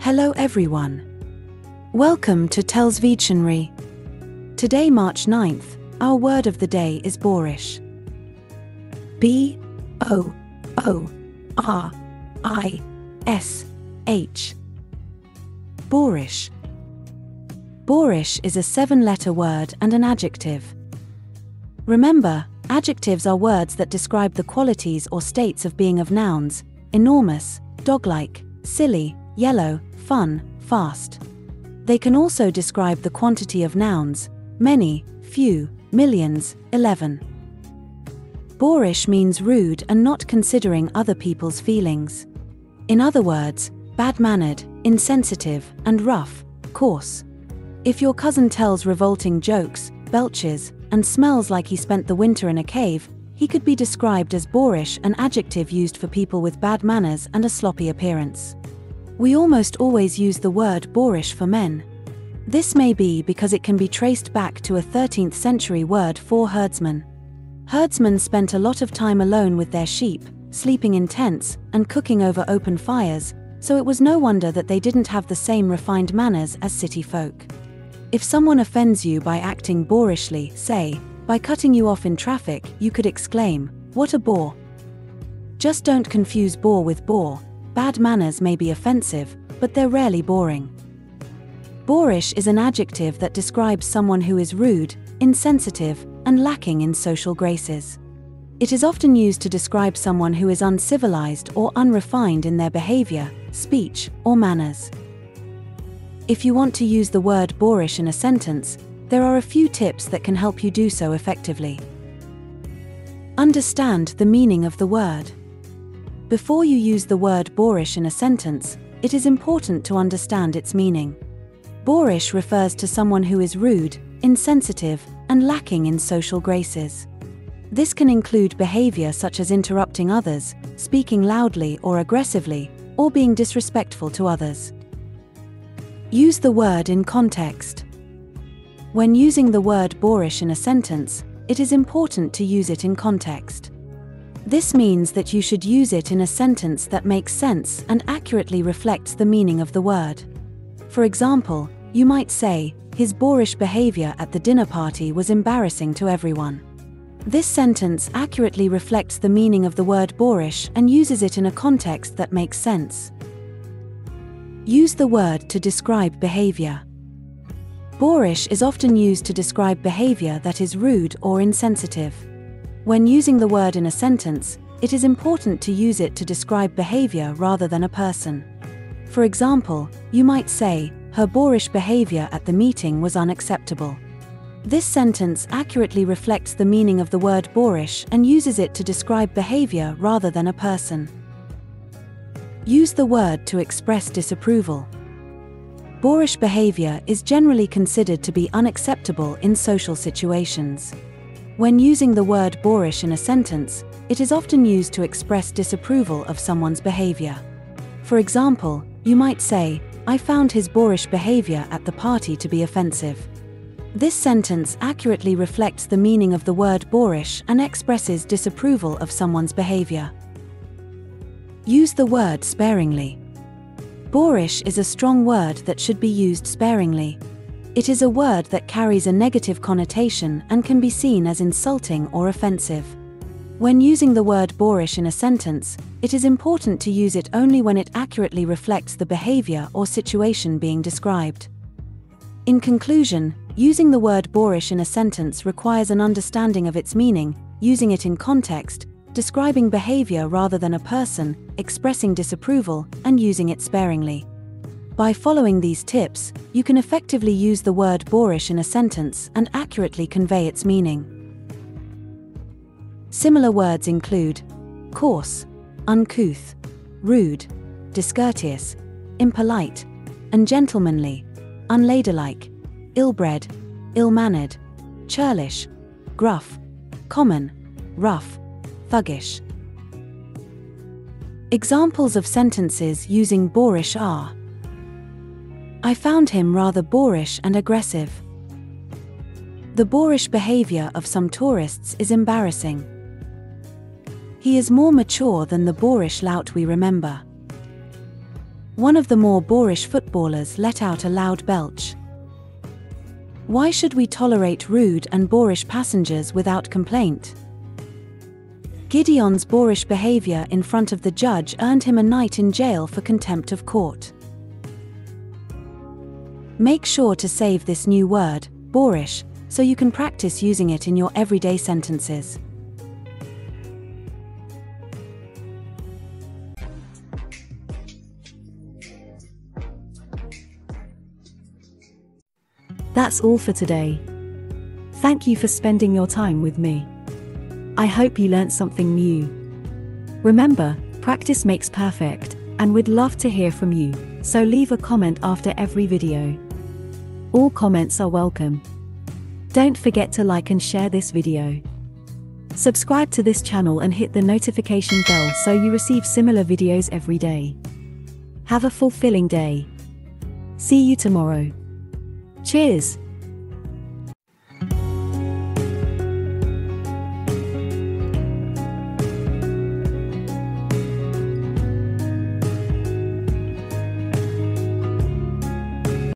Hello everyone. Welcome to TELLS Videtionary. Today, March 9th, our word of the day is boorish. B-O-O-R-I-S-H. Boorish. Boorish is a 7-letter word and an adjective. Remember, adjectives are words that describe the qualities or states of being of nouns: enormous, dog-like, silly, yellow, fun, fast. They can also describe the quantity of nouns: many, few, millions, 11. Boorish means rude and not considering other people's feelings. In other words, bad-mannered, insensitive, and rough, coarse. If your cousin tells revolting jokes, belches, and smells like he spent the winter in a cave, he could be described as boorish, an adjective used for people with bad manners and a sloppy appearance. We almost always use the word boorish for men. This may be because it can be traced back to a 13th century word for herdsmen. Herdsmen spent a lot of time alone with their sheep, sleeping in tents, and cooking over open fires, so it was no wonder that they didn't have the same refined manners as city folk. If someone offends you by acting boorishly, say, by cutting you off in traffic, you could exclaim, "What a bore!" Just don't confuse bore with bore. Bad manners may be offensive, but they're rarely boring. Boorish is an adjective that describes someone who is rude, insensitive, and lacking in social graces. It is often used to describe someone who is uncivilized or unrefined in their behavior, speech, or manners. If you want to use the word boorish in a sentence, there are a few tips that can help you do so effectively. Understand the meaning of the word. Before you use the word boorish in a sentence, it is important to understand its meaning. Boorish refers to someone who is rude, insensitive, and lacking in social graces. This can include behavior such as interrupting others, speaking loudly or aggressively, or being disrespectful to others. Use the word in context. When using the word boorish in a sentence, it is important to use it in context. This means that you should use it in a sentence that makes sense and accurately reflects the meaning of the word. For example, you might say, "His boorish behavior at the dinner party was embarrassing to everyone." This sentence accurately reflects the meaning of the word boorish and uses it in a context that makes sense. Use the word to describe behavior. Boorish is often used to describe behavior that is rude or insensitive. When using the word in a sentence, it is important to use it to describe behavior rather than a person. For example, you might say, "Her boorish behavior at the meeting was unacceptable." This sentence accurately reflects the meaning of the word boorish and uses it to describe behavior rather than a person. Use the word to express disapproval. Boorish behavior is generally considered to be unacceptable in social situations. When using the word boorish in a sentence, it is often used to express disapproval of someone's behavior. For example, you might say, "I found his boorish behavior at the party to be offensive." This sentence accurately reflects the meaning of the word boorish and expresses disapproval of someone's behavior. Use the word sparingly. Boorish is a strong word that should be used sparingly. It is a word that carries a negative connotation and can be seen as insulting or offensive. When using the word boorish in a sentence, it is important to use it only when it accurately reflects the behavior or situation being described. In conclusion, using the word boorish in a sentence requires an understanding of its meaning, using it in context, describing behavior rather than a person, expressing disapproval, and using it sparingly. By following these tips, you can effectively use the word boorish in a sentence and accurately convey its meaning. Similar words include coarse, uncouth, rude, discourteous, impolite, ungentlemanly, unladylike, ill-bred, ill-mannered, churlish, gruff, common, rough, thuggish. Examples of sentences using boorish are: I found him rather boorish and aggressive. The boorish behavior of some tourists is embarrassing. He is more mature than the boorish lout we remember. One of the more boorish footballers let out a loud belch. Why should we tolerate rude and boorish passengers without complaint? Gideon's boorish behavior in front of the judge earned him a night in jail for contempt of court. Make sure to save this new word, boorish, so you can practice using it in your everyday sentences. That's all for today. Thank you for spending your time with me. I hope you learned something new. Remember, practice makes perfect, and we'd love to hear from you, so leave a comment after every video. All comments are welcome. Don't forget to like and share this video. Subscribe to this channel and hit the notification bell so you receive similar videos every day. Have a fulfilling day. See you tomorrow. Cheers!